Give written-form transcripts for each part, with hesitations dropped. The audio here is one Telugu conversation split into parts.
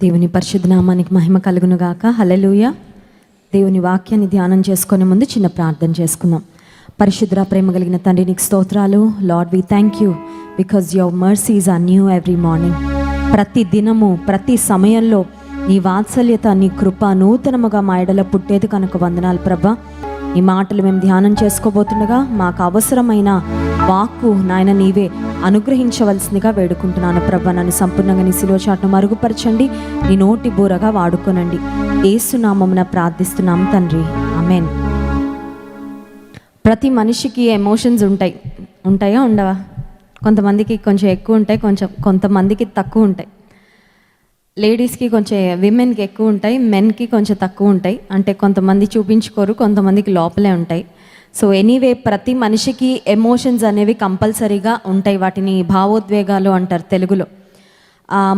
దేవుని పరిశుద్ధ నామానికి మహిమ కలుగును గాక. హల్లెలూయా. దేవుని వాక్యాన్ని ధ్యానం చేసుకునే ముందు చిన్న ప్రార్థన చేసుకుందాం. పరిశుద్ధ ప్రేమ కలిగిన తండ్రి, నీకు స్తోత్రాలు. Lord, we thank you because your mercies are new every morning. ప్రతి దినము ప్రతి సమయంలో నీ వాత్సల్యత, నీ కృప నూతనముగా మా ఎడల పుట్టేది కనుక వందనాలు ప్రభా. ఈ మాటలు మేము ధ్యానం చేసుకోబోతుండగా మాకు అవసరమైన వాక్కు నాయన నీవే అనుగ్రహించవలసిందిగా వేడుకుంటున్నాను ప్రభా. నన్ను సంపూర్ణంగా నీ శిలువ చాటును మరుగుపరచండి, నీ నోటి బూరగా వాడుకోనండి. యేసునామమున ప్రార్థిస్తున్నాం తండ్రి, ఆమేన్. ప్రతి మనిషికి ఎమోషన్స్ ఉంటాయా ఉండవా? కొంతమందికి కొంచెం ఎక్కువ ఉంటాయి, కొంతమందికి తక్కువ ఉంటాయి. లేడీస్కి కొంచెం, విమెన్కి ఎక్కువ ఉంటాయి, మెన్కి కొంచెం తక్కువ ఉంటాయి. అంటే కొంతమంది చూపించుకోరు, కొంతమందికి లోపలే ఉంటాయి. సో ఎనీవే, ప్రతి మనిషికి ఎమోషన్స్ అనేవి కంపల్సరీగా ఉంటాయి. వాటిని భావోద్వేగాలు అంటారు తెలుగులో.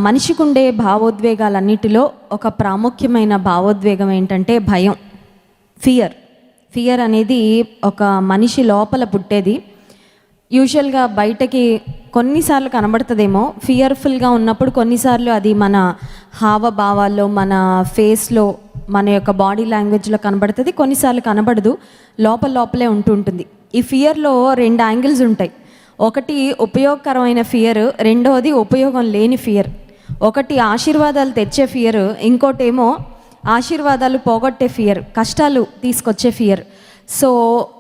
మనిషికి ఉండే భావోద్వేగాలన్నిటిలో ఒక ప్రాముఖ్యమైన భావోద్వేగం ఏంటంటే భయం, ఫియర్ అనేది ఒక మనిషి లోపల పుట్టేది. యూజువల్గా బయటకి కొన్నిసార్లు కనబడుతుందేమో ఫియర్ఫుల్గా ఉన్నప్పుడు, కొన్నిసార్లు అది మన హావభావాల్లో, మన ఫేస్లో, మన యొక్క బాడీ లాంగ్వేజ్లో కనబడుతుంది. కొన్నిసార్లు కనబడదు, లోపలే ఉంటుంటుంది. ఈ ఫియర్లో 2 యాంగిల్స్ ఉంటాయి. ఒకటి ఉపయోగకరమైన ఫియర్, రెండవది ఉపయోగం లేని ఫియర్. ఒకటి ఆశీర్వాదాలు తెచ్చే ఫియర్, ఇంకోటేమో ఆశీర్వాదాలు పోగొట్టే ఫియర్, కష్టాలు తీసుకొచ్చే ఫియర్. సో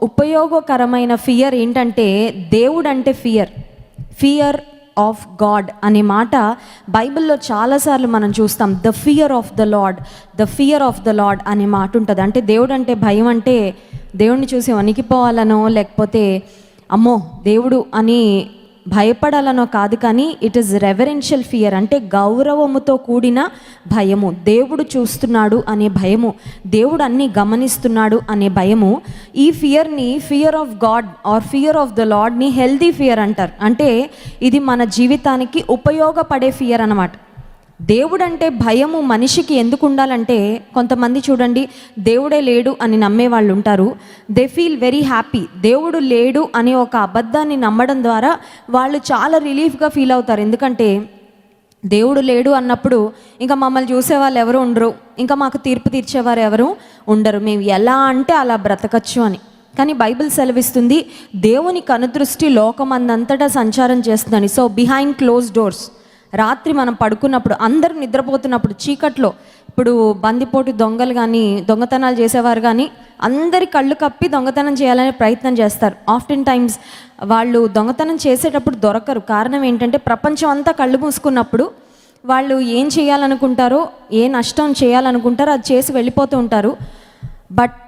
ఉపయోగకరమైన ఫియర్ ఏంటంటే దేవుడు అంటే ఫియర్ ఆఫ్ గాడ్ అనే మాట బైబిల్లో చాలాసార్లు మనం చూస్తాం. The fear of the lord అనే మాట ఉంటుంది. అంటే దేవుడు అంటే భయం అంటే దేవుడిని చూసి వణికిపోవాలనో, లేకపోతే అమ్మో దేవుడు అని భయపడాలనో కాదు, కానీ ఇట్ ఈస్ రెవరెన్షియల్ ఫియర్. అంటే గౌరవముతో కూడిన భయము, దేవుడు చూస్తున్నాడు అనే భయము, దేవుడు అన్నీ గమనిస్తున్నాడు అనే భయము. ఈ ఫియర్ని fear of God or fear of the లార్డ్ని హెల్దీ ఫియర్ అంటారు. అంటే ఇది మన జీవితానికి ఉపయోగపడే ఫియర్ అన్నమాట. దేవుడు అంటే భయము మనిషికి ఎందుకు ఉండాలంటే, కొంతమంది చూడండి, దేవుడే లేడు అని నమ్మే వాళ్ళు ఉంటారు. They feel very happy. దేవుడు లేడు అనే ఒక అబద్ధాన్ని నమ్మడం ద్వారా వాళ్ళు చాలా రిలీఫ్గా ఫీల్ అవుతారు. ఎందుకంటే దేవుడు లేడు అన్నప్పుడు ఇంకా మమ్మల్ని చూసేవాళ్ళు ఎవరు ఉండరు, ఇంకా మాకు తీర్పు తీర్చేవారు ఎవరు ఉండరు, మేము ఎలా అంటే అలా బ్రతకచ్చు అని. కానీ బైబిల్ సెలవిస్తుంది దేవుని కనుదృష్టి లోకమందంతటా సంచారం చేస్తుందని. సో బిహైండ్ క్లోజ్ డోర్స్, రాత్రి మనం పడుకున్నప్పుడు, అందరూ నిద్రపోతున్నప్పుడు చీకట్లో, ఇప్పుడు బందిపోటు దొంగలు కానీ, దొంగతనాలు చేసేవారు కానీ అందరి కళ్ళు కప్పి దొంగతనం చేయాలనే ప్రయత్నం చేస్తారు. ఆఫ్టన్ టైమ్స్ వాళ్ళు దొంగతనం చేసేటప్పుడు దొరకరు. కారణం ఏంటంటే ప్రపంచం అంతా కళ్ళు మూసుకున్నప్పుడు వాళ్ళు ఏం చేయాలనుకుంటారో, ఏ నష్టం చేయాలనుకుంటారో అది చేసి వెళ్ళిపోతూ ఉంటారు. బట్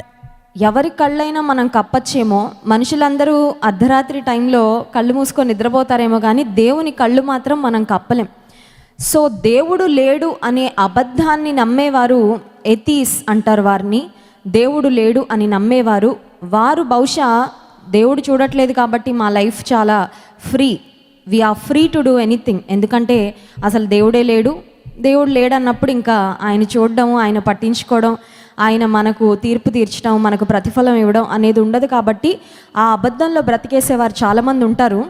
ఎవరి కళ్ళైనా మనం కప్పచ్చేమో, మనుషులందరూ అర్ధరాత్రి టైంలో కళ్ళు మూసుకొని నిద్రపోతారేమో, కానీ దేవుని కళ్ళు మాత్రం మనం కప్పలేం. సో దేవుడు లేడు అనే అబద్ధాన్ని నమ్మేవారు ఎథీస్ అంటారు వారిని. దేవుడు లేడు అని నమ్మేవారు, వారు బహుశా దేవుడు చూడట్లేదు కాబట్టి మా లైఫ్ చాలా we are free to do anything. ఎందుకంటే అసలు దేవుడే లేడు, దేవుడు లేడన్నప్పుడు ఇంకా ఆయన చూడడం, ఆయన పట్టించుకోవడం, ఆయన మనకు తీర్పు తీర్చడం, మనకు ప్రతిఫలం ఇవ్వడం అనేది ఉండదు. కాబట్టి ఆ అబద్ధంలో బ్రతికేసేవారు చాలామంది ఉంటారు.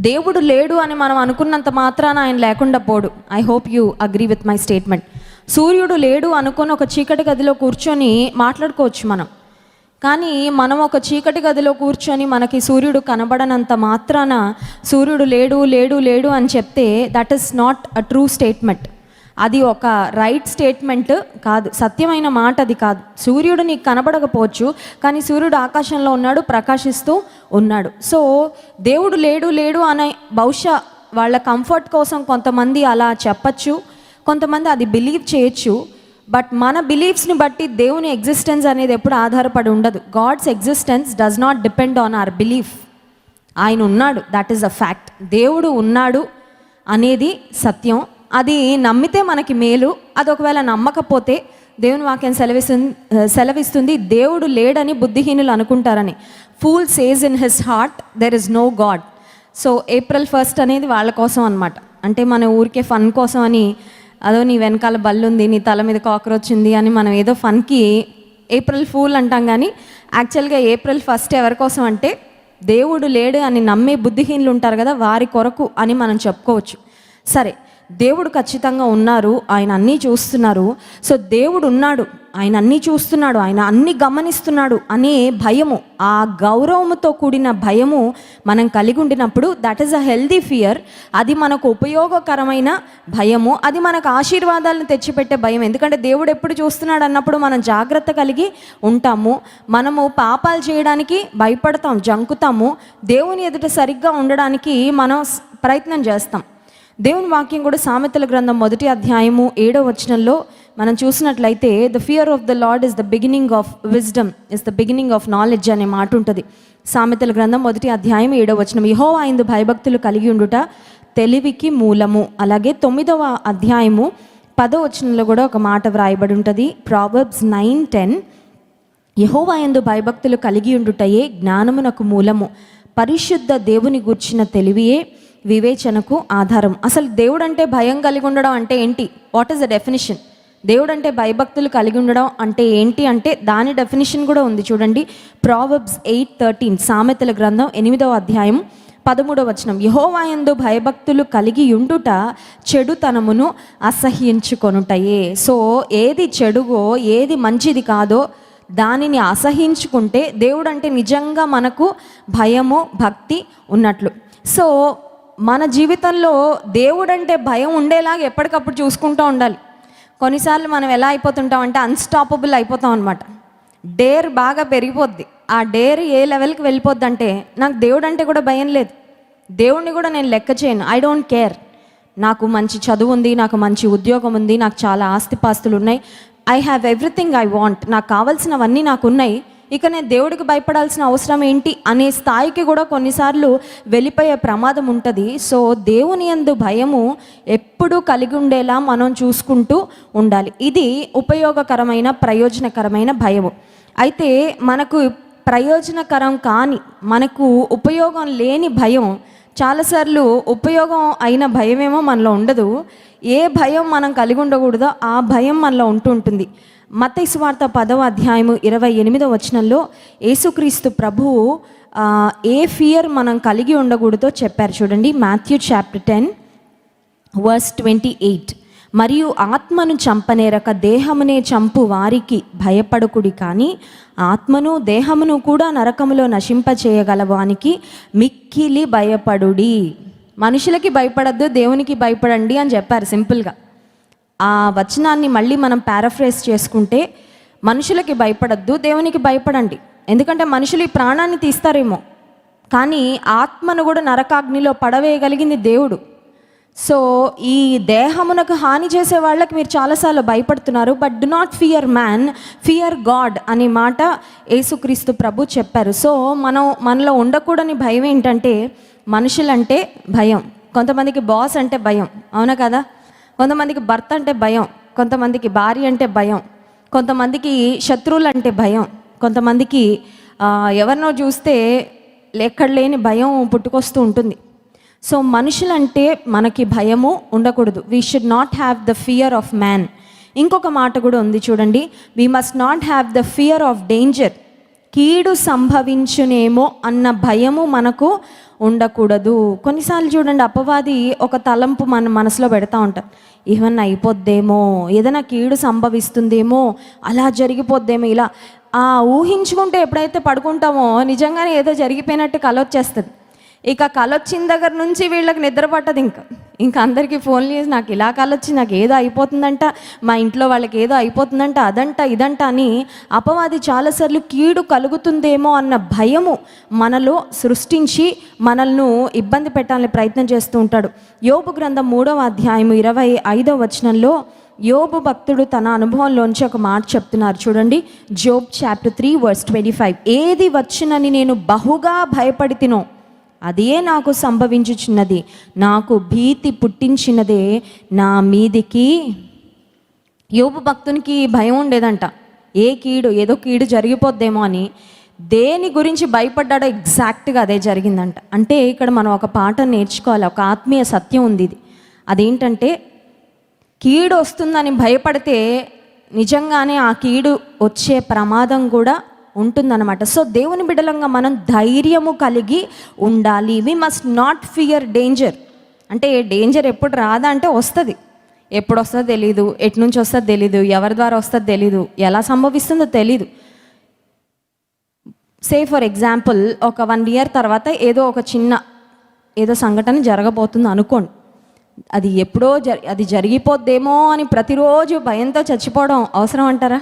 దేవుడు లేడు అని మనం అనుకున్నంత మాత్రాన ఆయన లేకుండా పోడు. I hope you agree with my statement. సూర్యుడు లేడు అనుకొని ఒక చీకటి గదిలో కూర్చొని మాట్లాడుకోవచ్చు మనం, కానీ మనం ఒక చీకటి గదిలో కూర్చొని మనకి సూర్యుడు కనబడనంత మాత్రాన సూర్యుడు లేడు లేడు లేడు అని చెప్తే that is not a true statement. అది ఒక రైట్ స్టేట్మెంట్ కాదు, సత్యమైన మాట అది కాదు. సూర్యుడు నీకు కనబడకపోవచ్చు, కానీ సూర్యుడు ఆకాశంలో ఉన్నాడు, ప్రకాశిస్తూ ఉన్నాడు. సో దేవుడు లేడు లేడు అనే బహుశా వాళ్ళ కంఫర్ట్ కోసం కొంతమంది అలా చెప్పచ్చు, కొంతమంది అది బిలీవ్ చేయొచ్చు. బట్ మన బిలీఫ్స్ని బట్టి దేవుని ఎగ్జిస్టెన్స్ అనేది ఎప్పుడు ఆధారపడి ఉండదు. God's existence does not depend on our belief. ఆయన ఉన్నాడు, దట్ ఈస్ అ ఫ్యాక్ట్. దేవుడు ఉన్నాడు అనేది సత్యం. అది నమ్మితే మనకి మేలు, అది ఒకవేళ నమ్మకపోతే దేవుని వాక్యం సెలవిస్తుంది దేవుడు లేడని బుద్ధిహీనులు అనుకుంటారని. Fool says in his heart there is no God. So April 1st అనేది వాళ్ళ కోసం అనమాట. అంటే మన ఊరికే ఫన్ కోసం అని, అదో నీ వెనకాల బల్లుంది, నీ తల మీద కాక్రోచ్ ఉంది అని మనం ఏదో ఫన్కి April Fool అంటాం. కానీ యాక్చువల్గా April 1st ఎవరి కోసం అంటే దేవుడు లేడు అని నమ్మే బుద్ధిహీనులు ఉంటారు కదా, వారి కొరకు అని మనం చెప్పుకోవచ్చు. సరే, దేవుడు ఖచ్చితంగా ఉన్నారు, ఆయన అన్నీ చూస్తున్నారు. సో దేవుడు ఉన్నాడు, ఆయన అన్నీ చూస్తున్నాడు, ఆయన అన్నీ గమనిస్తున్నాడు అనే భయము, ఆ గౌరవముతో కూడిన భయము మనం కలిగి ఉండినప్పుడు that is a healthy fear. అది మనకు ఉపయోగకరమైన భయము, అది మనకు ఆశీర్వాదాలను తెచ్చిపెట్టే భయం. ఎందుకంటే దేవుడు ఎప్పుడు చూస్తున్నాడు అన్నప్పుడు మనం జాగ్రత్త కలిగి ఉంటాము. మనము పాపాలు చేయడానికి భయపడతాం, జంకుతాము. దేవుని ఎదుట సరిగ్గా ఉండడానికి మనం ప్రయత్నం చేస్తాం. దేవుని వాక్యం కూడా సామెతల గ్రంథం 1వ అధ్యాయము 7వ వచనంలో మనం చూసినట్లయితే the fear of the lord is the beginning of wisdom, is the beginning of knowledge అనే మాట ఉంటుంది. సామెతల గ్రంథం 1వ అధ్యాయం 7వ వచనం, యెహోవా యందు భయభక్తులు కలిగి ఉండుట తెలివికి మూలము. అలాగే 9వ అధ్యాయము 10వ వచనంలో కూడా ఒక మాట వ్రాయబడి ఉంటుంది, ప్రావర్బ్స్ 9:10, యెహోవా యందు భయభక్తులు కలిగి ఉండుటయే జ్ఞానమునకు మూలము, పరిశుద్ధ దేవుని గూర్చిన తెలివియే వివేచనకు ఆధారం. అసలు దేవుడు అంటే భయం కలిగి ఉండడం అంటే ఏంటి? What is the definition? దేవుడు అంటే భయభక్తులు కలిగి ఉండడం అంటే ఏంటి అంటే దాని డెఫినిషన్ కూడా ఉంది చూడండి. ప్రావర్బ్స్ 8:13, సామెతల గ్రంథం 8వ అధ్యాయం 13వ వచనం, యెహోవా యందు భయభక్తులు కలిగి ఉండుట చెడుతనమును అసహ్యించుకొనుటయే. సో ఏది చెడుగో, ఏది మంచిది కాదో దానిని అసహించుకుంటే దేవుడు అంటే నిజంగా మనకు భయము, భక్తి ఉన్నట్లు. సో మన జీవితంలో దేవుడంటే భయం ఉండేలాగా ఎప్పటికప్పుడు చూసుకుంటూ ఉండాలి. కొన్నిసార్లు మనం ఎలా అయిపోతుంటాం అంటే అన్స్టాపబుల్ అయిపోతాం అనమాట. డేర్ బాగా పెరిగిపోద్ది. ఆ డేర్ ఏ లెవెల్కి వెళ్ళిపోద్ది అంటే నాకు దేవుడు అంటే కూడా భయం లేదు, దేవుడిని కూడా నేను లెక్క చేయను, ఐ డోంట్ కేర్. నాకు మంచి చదువు ఉంది, నాకు మంచి ఉద్యోగం ఉంది, నాకు చాలా ఆస్తిపాస్తులు ఉన్నాయి, I have everything I want, నాకు కావాల్సినవన్నీ నాకు ఉన్నాయి, ఇక నేను దేవుడికి భయపడాల్సిన అవసరం ఏంటి అనే స్థాయికి కూడా కొన్నిసార్లు వెళ్ళిపోయే ప్రమాదం ఉంటుంది. సో దేవుని యందు భయము ఎప్పుడూ కలిగి ఉండేలా మనం చూసుకుంటూ ఉండాలి. ఇది ఉపయోగకరమైన, ప్రయోజనకరమైన భయము. అయితే మనకు ప్రయోజనకరం కాని, మనకు ఉపయోగం లేని భయం, చాలాసార్లు ఉపయోగం అయిన భయమేమో మనలో ఉండదు. ఏ భయం మనం కలిగి ఉండకూడదో ఆ భయం మనలో ఉంటుంది. మత్తయి సువార్త 10వ అధ్యాయము 28వ వచనంలో యేసుక్రీస్తు ప్రభువు ఏ ఫియర్ మనం కలిగి ఉండకూడదో చెప్పారు చూడండి. మాథ్యూ చాప్టర్ 10 వర్స్ 28, మరియు ఆత్మను చంపనేరక దేహమునే చంపు వారికి భయపడకుడి, కానీ ఆత్మను దేహమును కూడా నరకములో నశింపచేయగలవానికి మిక్కిలి భయపడుడి. మనుషులకి భయపడద్దు, దేవునికి భయపడండి అని చెప్పారు సింపుల్గా. ఆ వచనాన్ని మళ్ళీ మనం పారాఫ్రేజ్ చేసుకుంటే, మనుషులకి భయపడద్దు, దేవునికి భయపడండి. ఎందుకంటే మనుషులు ఈ ప్రాణాన్ని తీస్తారేమో, కానీ ఆత్మను కూడా నరకాగ్నిలో పడవేయగలిగింది దేవుడు. సో ఈ దేహమునకు హాని చేసే వాళ్ళకి మీరు చాలాసార్లు భయపడుతున్నారు, but do not fear man, fear God అనే మాట యేసుక్రీస్తు ప్రభు చెప్పారు. సో మనలో ఉండకూడని భయం ఏంటంటే మనుషులంటే భయం. కొంతమందికి బాస్ అంటే భయం, అవునా కదా? కొంతమందికి భర్త అంటే భయం, కొంతమందికి భార్య అంటే భయం, కొంతమందికి శత్రువులు అంటే భయం, కొంతమందికి ఎవరినో చూస్తే ఎక్కడ లేని భయం పుట్టుకొస్తూ ఉంటుంది. సో మనుషులంటే మనకి భయము ఉండకూడదు. We should not have the fear of man. ఇంకొక మాట కూడా ఉంది చూడండి, we must not have the fear of danger. కీడు సంభవించునేమో అన్న భయము మనకు ఉండకూడదు. కొన్నిసార్లు చూడండి, అపవాది ఒక తలంపు మన మనసులో పెడతా ఉంటాం, ఏమన్నా అయిపోద్దేమో, ఏదైనా కీడు సంభవిస్తుందేమో, అలా జరిగిపోద్దేమో, ఇలా ఊహించుకుంటే ఎప్పుడైతే పడుకుంటామో నిజంగానే ఏదో జరిగిపోయినట్టు కల వచ్చేస్తుంది. ఇక కలొచ్చిన దగ్గర నుంచి వీళ్ళకి నిద్ర పట్టదు. ఇంకా అందరికీ ఫోన్లు చేసి నాకు ఇలా కలొచ్చి, నాకు ఏదో అయిపోతుందంట, మా ఇంట్లో వాళ్ళకి ఏదో అయిపోతుందంట, అదంట ఇదంట అని అపవాది చాలాసార్లు కీడు కలుగుతుందేమో అన్న భయము మనలో సృష్టించి మనల్ని ఇబ్బంది పెట్టాలని ప్రయత్నం చేస్తూ ఉంటాడు. యోబు గ్రంథం 3వ అధ్యాయము 25వ వచనంలో యోబు భక్తుడు తన అనుభవంలోంచి ఒక మాట చెప్తున్నారు చూడండి. జోబ్ చాప్టర్ 3 వర్స్ 25, ఏది వచ్చినని నేను బహుగా భయపడితినో అదే నాకు సంభవించుచున్నది, నాకు భీతి పుట్టించినదే నా మీదికి. యోబు భక్తునికి భయం ఉండేదంట, ఏదో కీడు జరిగిపోద్దేమో అని. దేని గురించి భయపడ్డాడో ఎగ్జాక్ట్గా అదే జరిగిందంట. అంటే ఇక్కడ మనం ఒక పాఠం నేర్చుకోవాలి, ఒక ఆత్మీయ సత్యం ఉంది ఇది. అదేంటంటే కీడు వస్తుందని భయపడితే నిజంగానే ఆ కీడు వచ్చే ప్రమాదం కూడా ఉంటుందన్నమాట. సో దేవుని బిడ్డలంగా మనం ధైర్యము కలిగి ఉండాలి. We must not fear danger. అంటే డేంజర్ ఎప్పుడు రాదా అంటే వస్తుంది. ఎప్పుడు వస్తుందో తెలీదు, ఎటు నుంచి వస్తుందో తెలీదు, ఎవరి ద్వారా వస్తుందో తెలీదు, ఎలా సంభవిస్తుందో తెలీదు. సే ఫర్ ఎగ్జాంపుల్ ఒక 1 year తర్వాత ఏదో సంఘటన జరగబోతుంది అనుకోండి. అది ఎప్పుడో అది జరిగిపోద్దేమో అని ప్రతిరోజు భయంతో చచ్చిపోవడం అవసరం అంటారా?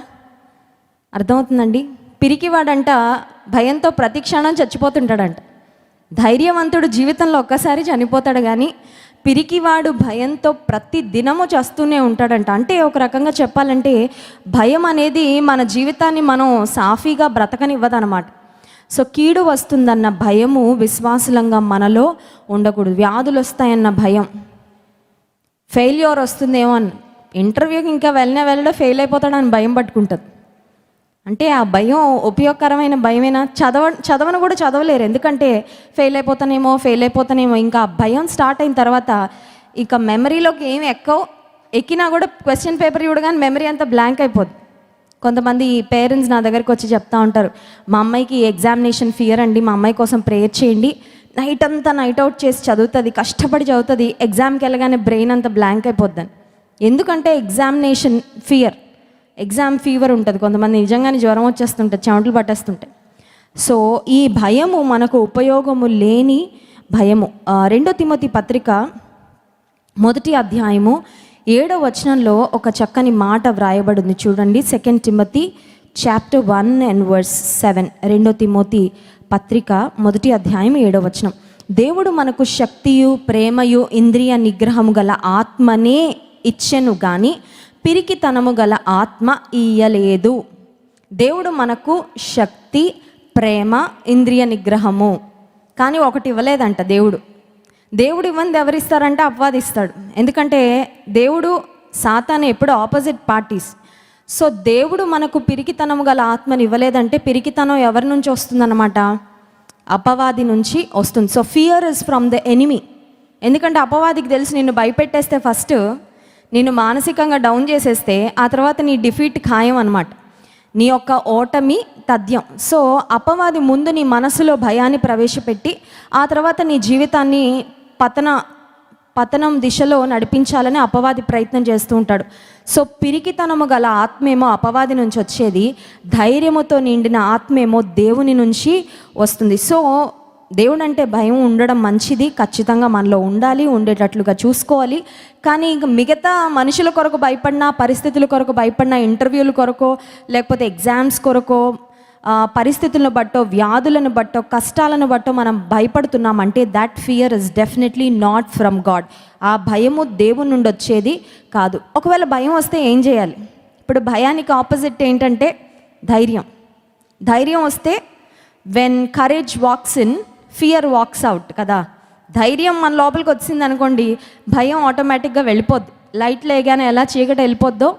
అర్థమవుతుందండి? పిరికివాడంట భయంతో ప్రతి క్షణం చచ్చిపోతుంటాడంట. ధైర్యవంతుడు జీవితంలో ఒక్కసారి చనిపోతాడు, కానీ పిరికివాడు భయంతో ప్రతి దినము చస్తూనే ఉంటాడంట. అంటే ఒక రకంగా చెప్పాలంటే భయం అనేది మన జీవితాన్ని మనం సాఫీగా బ్రతకనివ్వదన్నమాట. సో కీడు వస్తుందన్న భయము విశ్వాసులంగా మనలో ఉండకూడదు. వ్యాధులు వస్తాయన్న భయం, ఫెయిల్యూర్ వస్తుందేమో అని, ఇంటర్వ్యూకి ఇంకా వెళ్ళడం ఫెయిల్ అయిపోతాడని భయం పట్టుకుంటుంది. అంటే ఆ భయం ఉపయోగకరమైన భయమేనా? చదవను కూడా చదవలేరు, ఎందుకంటే ఫెయిల్ అయిపోతానేమో. ఇంకా ఆ భయం స్టార్ట్ అయిన తర్వాత ఇక మెమరీలోకి ఏమి ఎక్కినా కూడా క్వశ్చన్ పేపర్ చూడగానే మెమరీ అంతా బ్లాంక్ అయిపోద్ది. కొంతమంది పేరెంట్స్ నా దగ్గరికి వచ్చి చెప్తా ఉంటారు, మా అమ్మాయికి ఎగ్జామినేషన్ ఫియర్ అండి, మా అమ్మాయి కోసం ప్రేయర్ చేయండి. నైట్ అవుట్ చేసి చదువుతుంది, కష్టపడి చదువుతుంది, ఎగ్జామ్కి వెళ్ళగానే బ్రెయిన్ అంతా బ్లాంక్ అయిపోద్దని. ఎందుకంటే ఎగ్జామ్ ఫీవర్ ఉంటుంది. కొంతమంది నిజంగానే జ్వరం వచ్చేస్తుంటుంది, చెమటలు పట్టేస్తుంటాయి. సో ఈ భయము మనకు ఉపయోగము లేని భయము. 2 తిమోతి పత్రిక 1వ అధ్యాయము 7వ వచనంలో ఒక చక్కని మాట వ్రాయబడింది చూడండి. 2 Timothy chapter 1:7. 2 తిమోతి పత్రిక 1వ అధ్యాయం 7వ వచనం. దేవుడు మనకు శక్తియు ప్రేమయు ఇంద్రియ నిగ్రహము గల ఆత్మనే ఇచ్చెను గాని పిరికితనము గల ఆత్మ ఇయ్యలేదు. దేవుడు మనకు శక్తి, ప్రేమ, ఇంద్రియ నిగ్రహము కానీ ఒకటి ఇవ్వలేదంట. దేవుడు ఇవ్వంది ఎవరిస్తారంటే అపవాదిస్తాడు. ఎందుకంటే దేవుడు సాతాను ఎప్పుడు ఆపోజిట్ పార్టీస్. సో దేవుడు మనకు పిరికితనము గల ఆత్మని ఇవ్వలేదంటే పిరికితనం ఎవరి నుంచి వస్తుందన్నమాట? అపవాది నుంచి వస్తుంది. So fear is from the enemy. ఎందుకంటే అపవాదికి తెలిసి నిన్ను భయపెట్టేస్తే, ఫస్ట్ నిన్ను మానసికంగా డౌన్ చేసేస్తే ఆ తర్వాత నీ డిఫీట్ ఖాయం అనమాట, నీ యొక్క ఓటమి తథ్యం. సో అపవాది ముందు నీ మనసులో భయాన్ని ప్రవేశపెట్టి ఆ తర్వాత నీ జీవితాన్ని పతనం దిశలో నడిపించాలని అపవాది ప్రయత్నం చేస్తూ ఉంటాడు. సో పిరికితనము గల ఆత్మేమో అపవాది నుంచి వచ్చేది, ధైర్యముతో నిండిన ఆత్మేమో దేవుని నుంచి వస్తుంది. సో దేవుడు అంటే భయం ఉండడం మంచిది, ఖచ్చితంగా మనలో ఉండేటట్లుగా చూసుకోవాలి. కానీ ఇంక మిగతా మనుషుల కొరకు భయపడినా, పరిస్థితుల కొరకు భయపడినా, ఇంటర్వ్యూల కొరకో లేకపోతే ఎగ్జామ్స్ కొరకో, పరిస్థితులను బట్టో, వ్యాధులను బట్టో, కష్టాలను బట్టో మనం భయపడుతున్నామంటే that fear is definitely not from God. ఆ భయము దేవుని నుండి వచ్చేది కాదు. ఒకవేళ భయం వస్తే ఏం చేయాలి? ఇప్పుడు భయానికి ఆపోజిట్ ఏంటంటే ధైర్యం వస్తే when courage walks in, fear walks out కదా. ధైర్యం మన లోపలికి వచ్చింది అనుకోండి, భయం ఆటోమేటిక్గా వెళ్ళిపోద్ది. లైట్ లేగానే ఎలా చీకటి వెళ్ళిపోద్దో,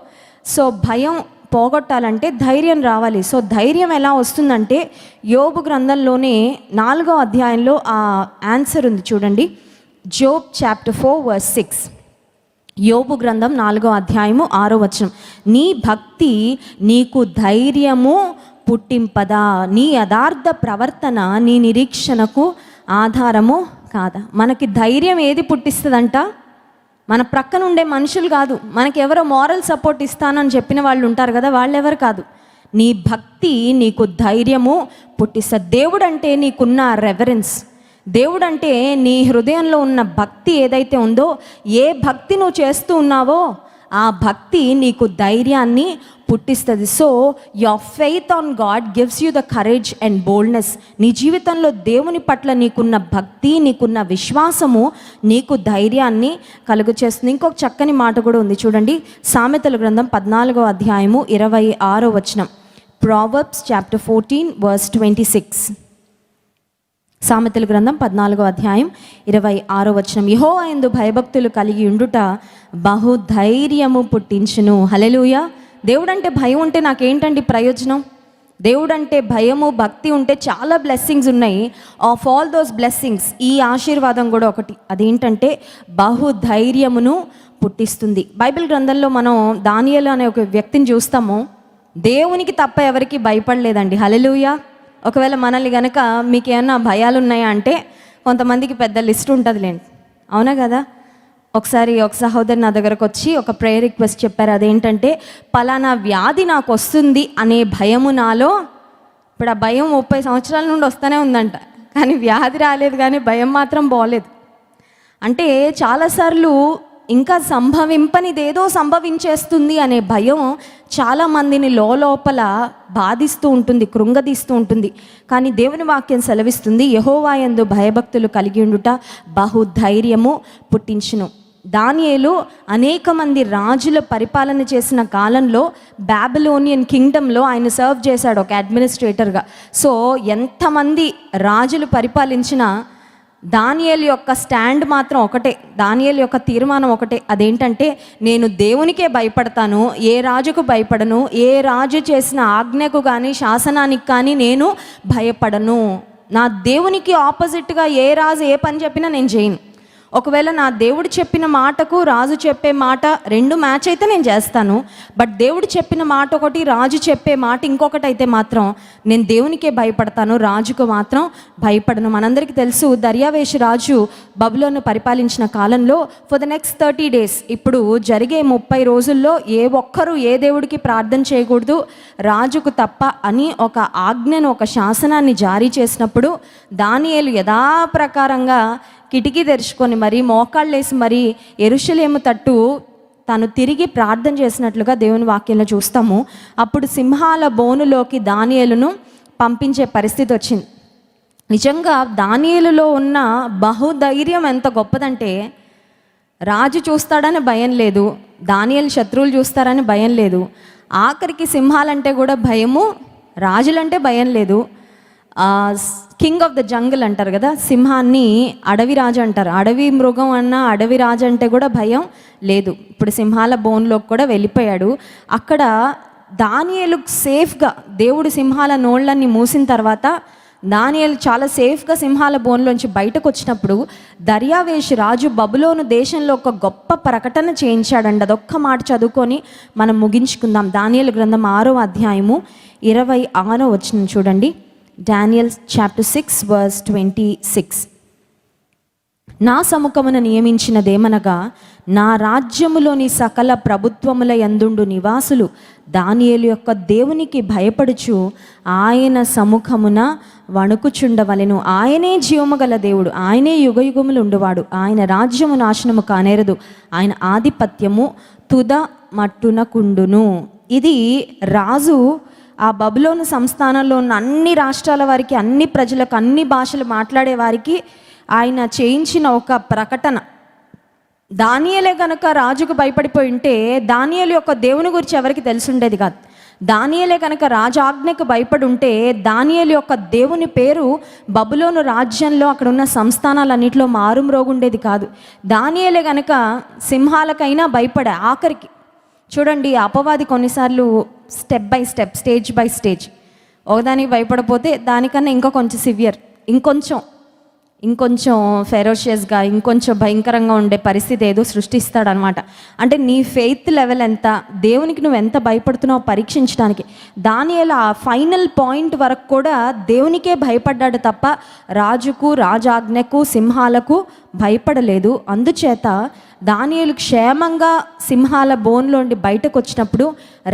సో భయం పోగొట్టాలంటే ధైర్యం రావాలి. సో ధైర్యం ఎలా వస్తుందంటే యోబు గ్రంథంలోనే 4వ అధ్యాయంలో ఆ ఆన్సర్ ఉంది చూడండి. Job chapter 4:6. యోబు గ్రంథం 4వ అధ్యాయము 6వ వచనం. నీ భక్తి నీకు ధైర్యము పుట్టింపదా, నీ యథార్థ ప్రవర్తన నీ నిరీక్షణకు ఆధారము కాదా. మనకి ధైర్యం ఏది పుట్టిస్తుందంట? మన ప్రక్కన ఉండే మనుషులు కాదు, మనకి ఎవరో మారల్ సపోర్ట్ ఇస్తానని చెప్పిన వాళ్ళు ఉంటారు కదా, వాళ్ళెవరు కాదు. నీ భక్తి నీకు ధైర్యము పుట్టిస్తుంది. దేవుడు అంటే నీకున్న రెవరెన్స్, దేవుడు అంటే నీ హృదయంలో ఉన్న భక్తి ఏదైతే ఉందో, ఏ భక్తి నువ్వు చేస్తూ ఉన్నావో ఆ భక్తి నీకు ధైర్యాన్ని పుట్టిస్తుంది. So your faith on God gives you the courage and boldness. నీ జీవితంలో దేవుని పట్ల నీకున్న భక్తి, నీకున్న విశ్వాసము నీకు ధైర్యాన్ని కలుగు చేస్తుంది. ఇంకొక చక్కని మాట కూడా ఉంది చూడండి. సామెతల గ్రంథం 14వ అధ్యాయము 26వ వచనం. Proverbs chapter 14:26. సామెతల గ్రంథం 14వ అధ్యాయం 26వ వచనం. యెహోవా యందు భయభక్తులు కలిగి ఉండుట బహుధైర్యము పుట్టించును. హల్లెలూయా. దేవుడంటే భయం ఉంటే నాకేంటండి ప్రయోజనం? దేవుడంటే భయము, భక్తి ఉంటే చాలా బ్లెస్సింగ్స్ ఉన్నాయి. ఆఫ్ ఆల్ దోస్ బ్లెస్సింగ్స్ ఈ ఆశీర్వాదం కూడా ఒకటి. అదేంటంటే బహుధైర్యమును పుట్టిస్తుంది. బైబిల్ గ్రంథంలో మనం దానియేలు అనే ఒక వ్యక్తిని చూస్తాము. దేవునికి తప్ప ఎవరికి భయపడలేదండి. హల్లెలూయా. ఒకవేళ మనల్ని కనుక మీకు ఏమన్నా భయాలు ఉన్నాయా అంటే కొంతమందికి పెద్ద లిస్ట్ ఉంటుందిలేండి, అవునా కదా. ఒకసారి ఒక సహోదరు నా దగ్గరకు వచ్చి ఒక ప్రేయర్ రిక్వెస్ట్ చెప్పారు. అదేంటంటే, పలానా వ్యాధి నాకు వస్తుంది అనే భయము నాలో, ఇప్పుడు ఆ భయం 30 సంవత్సరాల నుండి వస్తూనే ఉందంట, కానీ వ్యాధి రాలేదు, కానీ భయం మాత్రం పోలేదు. అంటే చాలాసార్లు ఇంకా సంభవింపనిదేదో సంభవించేస్తుంది అనే భయం చాలామందిని లోపల బాధిస్తూ ఉంటుంది, కృంగదీస్తూ ఉంటుంది. కానీ దేవుని వాక్యం సెలవిస్తుంది, యెహోవా యందు భయభక్తులు కలిగి ఉండుట బహుధైర్యము పుట్టించును. దానియేలు అనేక మంది రాజుల పరిపాలన చేసిన కాలంలో బాబిలోనియన్ కింగ్డమ్లో ఆయన సర్వ్ చేశాడు ఒక అడ్మినిస్ట్రేటర్గా. సో ఎంతమంది రాజులు పరిపాలించినా దానియేలు యొక్క స్టాండ్ మాత్రం ఒకటే, దానియేలు యొక్క తీర్మానం ఒకటే. అదేంటంటే, నేను దేవునికే భయపడతాను, ఏ రాజుకు భయపడను, ఏ రాజు చేసిన ఆజ్ఞకు కానీ శాసనానికి కానీ నేను భయపడను. నా దేవునికి ఆపోజిట్గా ఏ రాజు ఏ పని చెప్పినా నేను చేయను. ఒకవేళ నా దేవుడు చెప్పిన మాటకు రాజు చెప్పే మాట రెండు మ్యాచ్ అయితే నేను చేస్తాను. బట్ దేవుడు చెప్పిన మాట ఒకటి, రాజు చెప్పే మాట ఇంకొకటి అయితే మాత్రం నేను దేవునికే భయపడతాను, రాజుకు మాత్రం భయపడను. మనందరికీ తెలుసు, దర్యావేషు రాజు బబులోను పరిపాలించిన కాలంలో ఫర్ ద నెక్స్ట్ 30 days, ఇప్పుడు జరిగే 30 రోజుల్లో ఏ ఒక్కరూ ఏ దేవుడికి ప్రార్థన చేయకూడదు రాజుకు తప్ప అని ఒక ఆజ్ఞను, ఒక శాసనాన్ని జారీ చేసినప్పుడు దానియేలు యథాప్రకారంగా కిటికీ తెరుచుకొని మరి మోకాళ్ళేసి మరి యెరూషలేము తట్టు తను తిరిగి ప్రార్థన చేసినట్లుగా దేవుని వాక్యంలో చూస్తాము. అప్పుడు సింహాల బోనులోకి దానియేలును పంపించే పరిస్థితి వచ్చింది. నిజంగా దానియేలులో ఉన్న బహుధైర్యం ఎంత గొప్పదంటే, రాజు చూస్తాడని భయం లేదు, దానియేలు శత్రువులు చూస్తారని భయం లేదు, ఆఖరికి సింహాలంటే కూడా భయము, రాజులంటే భయం లేదు. కింగ్ ఆఫ్ ద జంగిల్ అంటారు కదా, సింహాన్ని అడవి రాజు అంటారు. అడవి మృగం అన్న అడవి రాజు అంటే కూడా భయం లేదు. ఇప్పుడు సింహాల బోన్లోకి కూడా వెళ్ళిపోయాడు. అక్కడ దానియేలు సేఫ్గా, దేవుడు సింహాల నోళ్ళని మూసిన తర్వాత దానియేలు చాలా సేఫ్గా సింహాల బోన్లోంచి బయటకు వచ్చినప్పుడు దర్యావేషు రాజు బబులోను దేశంలో ఒక గొప్ప ప్రకటన చేయించాడండి. అదొక్క మాట చదువుకొని మనం ముగించుకుందాం. దానియేలు గ్రంథం 6వ అధ్యాయము 26వ వచనం చూడండి. Daniel chapter 6 verse 26. నా సముఖమున నియమించినదేమనగా, నా రాజ్యములోని సకల ప్రభుత్వముల యందుండు నివాసులు దానియేలు యొక్క దేవునికి భయపడుచు ఆయన సముఖమున వణుకుచుండవలెను. ఆయనే జీవము గల దేవుడు, ఆయనే యుగయుగములు ఉండువాడు, ఆయన రాజ్యము నాశనము కానేరదు, ఆయన ఆధిపత్యము తుద మట్టునకుండును. ఇది రాజు ఆ బబులోను సంస్థానంలో ఉన్న అన్ని రాష్ట్రాల వారికి, అన్ని ప్రజలకు, అన్ని భాషలు మాట్లాడే వారికి ఆయన చేయించిన ఒక ప్రకటన. దానియేలే గనక రాజుకు భయపడిపోయి ఉంటే దానియేలు యొక్క దేవుని గురించి ఎవరికి తెలిసుండేది కాదు. దానియేలే కనుక రాజాజ్ఞకు భయపడి ఉంటే దానియేలు యొక్క దేవుని పేరు బబులోను రాజ్యంలో అక్కడ ఉన్న సంస్థానాలన్నింటిలో మారుమ్రోగుండేది కాదు. దానియేలే కనుక సింహాలకైనా భయపడే. ఆఖరికి చూడండి, అపవాది కొన్నిసార్లు step by step, stage by stage, ఒకదానికి భయపడపోతే దానికన్నా ఇంకా కొంచెం సివియర్, ఇంకొంచెం ఫెరోషియస్గా, ఇంకొంచెం భయంకరంగా ఉండే పరిస్థితి ఏదో సృష్టిస్తాడనమాట. అంటే నీ ఫెయిత్ లెవెల్ ఎంత, దేవునికి నువ్వు ఎంత భయపడుతున్నావు పరీక్షించడానికి. దానియేలు ఆ ఫైనల్ పాయింట్ వరకు కూడా దేవునికే భయపడ్డాడు తప్ప రాజుకు, రాజాజ్ఞకు, సింహాలకు భయపడలేదు. అందుచేత దానియేలు క్షేమంగా సింహాల బోన్లోండి బయటకు వచ్చినప్పుడు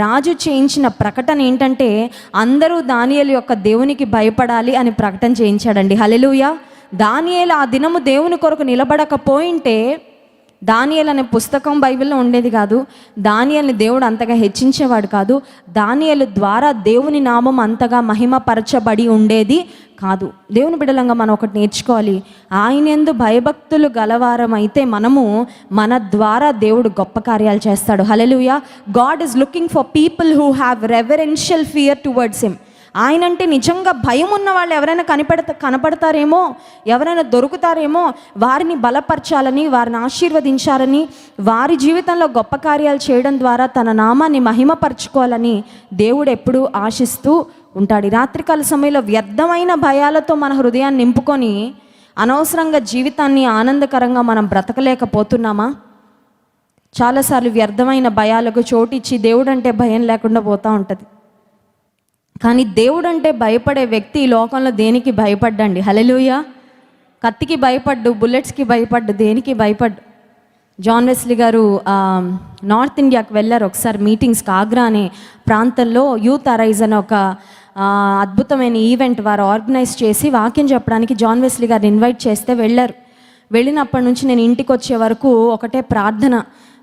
రాజు చేయించిన ప్రకటన ఏంటంటే, అందరూ దానియేలు యొక్క దేవునికి భయపడాలి అని ప్రకటన చేయించాడండి. హల్లెలూయా. దానియేలు ఆ దినము దేవుని కొరకు నిలబడకపోయింటే దానియేలు అనే పుస్తకం బైబిల్లో ఉండేది కాదు. దానియేలుని దేవుడు అంతగా హెచ్చించేవాడు కాదు. దానియేలు ద్వారా దేవుని నామం అంతగా మహిమపరచబడి ఉండేది కాదు. దేవుని బిడ్డలంగా మనం ఒకటి నేర్చుకోవాలి. ఆయనందు భయభక్తులు గలవారమైతే మనము, మన ద్వారా దేవుడు గొప్ప కార్యాలు చేస్తాడు. Hallelujah. God is looking for people who have reverential fear towards him. ఆయనంటే నిజంగా భయం ఉన్న వాళ్ళు ఎవరైనా కనపడతారేమో, ఎవరైనా దొరుకుతారేమో, వారిని బలపరచాలని, వారిని ఆశీర్వదించాలని, వారి జీవితంలో గొప్ప కార్యాలు చేయడం ద్వారా తన నామాన్ని మహిమపరచుకోవాలని దేవుడు ఎప్పుడూ ఆశిస్తూ ఉంటాడు. ఈ రాత్రికాల సమయంలో వ్యర్థమైన భయాలతో మన హృదయాన్ని నింపుకొని అనవసరంగా జీవితాన్ని ఆనందకరంగా మనం బ్రతకలేకపోతున్నామా? చాలాసార్లు వ్యర్థమైన భయాలకు చోటిచ్చి దేవుడు అంటే భయం లేకుండా పోతూ ఉంటుంది. కానీ దేవుడు అంటే భయపడే వ్యక్తి ఈ లోకంలో దేనికి భయపడ్డండి? హల్లెలూయా. కత్తికి భయపడ్డు, బుల్లెట్స్కి భయపడ్డు, దేనికి భయపడ్డు? జాన్ వెస్లీ గారు నార్త్ ఇండియాకి వెళ్ళారు ఒకసారి మీటింగ్స్కి. ఆగ్రా అనే ప్రాంతంలో యూత్ అరైజ్ అనే ఒక అద్భుతమైన ఈవెంట్ వారు ఆర్గనైజ్ చేసి వాక్యం చెప్పడానికి జాన్ వెస్లీ గారిని ఇన్వైట్ చేస్తే వెళ్ళారు. వెళ్ళినప్పటి నుంచి నేను ఇంటికి వచ్చే వరకు ఒకటే ప్రార్థన,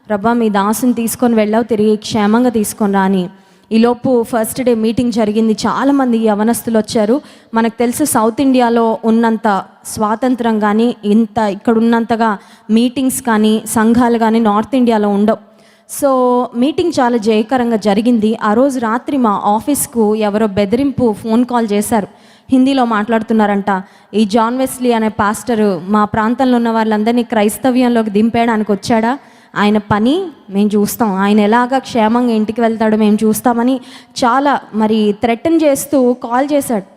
ప్రభా మీ దాసుని తీసుకొని వెళ్ళావు, తిరిగి క్షేమంగా తీసుకొని రాని. ఈలోపు ఫస్ట్ డే మీటింగ్ జరిగింది. చాలామంది యవనస్తులు వచ్చారు. మనకు తెలుసు సౌత్ ఇండియాలో ఉన్నంత స్వాతంత్రం కానీ ఇక్కడ ఉన్నంతగా మీటింగ్స్ కానీ సంఘాలు కానీ నార్త్ ఇండియాలో ఉండవు. సో మీటింగ్ చాలా జయకరంగా జరిగింది. ఆ రోజు రాత్రి మా ఆఫీస్కు ఎవరో బెదిరింపు ఫోన్ కాల్ చేశారు. హిందీలో మాట్లాడుతున్నారంట. ఈ జాన్ వెస్లీ అనే పాస్టరు మా ప్రాంతంలో ఉన్న వాళ్ళందరినీ క్రైస్తవ్యంలోకి దింపేయడానికి వచ్చాడా, ఆయన పని మేము చూస్తాం, ఆయన ఎలాగా క్షేమంగా ఇంటికి వెళ్తాడో మేము చూస్తామని చాలా థ్రెటన్ చేస్తూ కాల్ చేశాడు.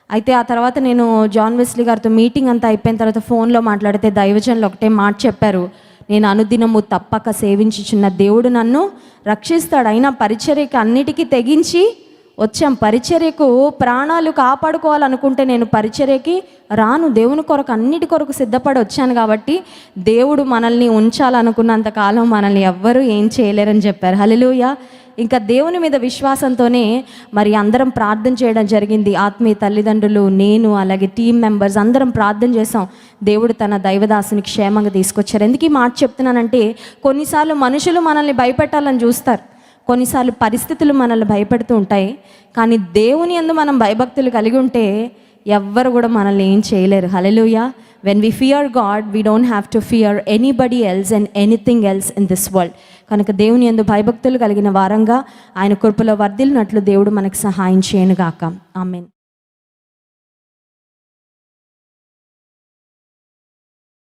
అయితే ఆ తర్వాత నేను జాన్ వెస్లీ గారితో మీటింగ్ అంతా అయిపోయిన తర్వాత ఫోన్లో మాట్లాడితే దైవజనులు ఒకటే మాట చెప్పారు, నేను అనుదినము తప్పక సేవించుచున్న దేవుడు నన్ను రక్షిస్తాడు. అయినా పరిచర్యకి అన్నిటికీ తెగించి వచ్చాం. పరిచర్యకు ప్రాణాలు కాపాడుకోవాలనుకుంటే నేను పరిచర్యకి రాను. దేవుని కొరకు అన్నిటి కొరకు సిద్ధపడి వచ్చాను. కాబట్టి దేవుడు మనల్ని ఉంచాలనుకున్నంత కాలం మనల్ని ఎవ్వరూ ఏం చేయలేరని చెప్పారు. హల్లెలూయా. ఇంకా దేవుని మీద విశ్వాసంతోనే అందరం ప్రార్థన చేయడం జరిగింది. ఆత్మీయ తల్లిదండ్రులు, నేను, అలాగే టీం మెంబర్స్ అందరం ప్రార్థన చేసాం. దేవుడు తన దైవదాసుని క్షేమంగా తీసుకొచ్చారు. ఎందుకు ఈ మాట చెప్తున్నానంటే, కొన్నిసార్లు మనుషులు మనల్ని భయపెట్టాలని చూస్తారు, కొన్నిసార్లు పరిస్థితులు మనల్ని భయపెడుతూ ఉంటాయి. కానీ దేవుని యందు మనం భయభక్తులు కలిగి ఉంటే ఎవ్వరు కూడా మనల్ని ఏం చేయలేరు. హల్లెలూయా. When we fear God, we don't have to fear anybody else and anything else in this world. కనుక దేవుని యందు భయభక్తులు కలిగిన వారంగా ఆయన కృపలో వర్ధిల్లినట్లు దేవుడు మనకు సహాయం చేయనుగాక. ఆమేన్.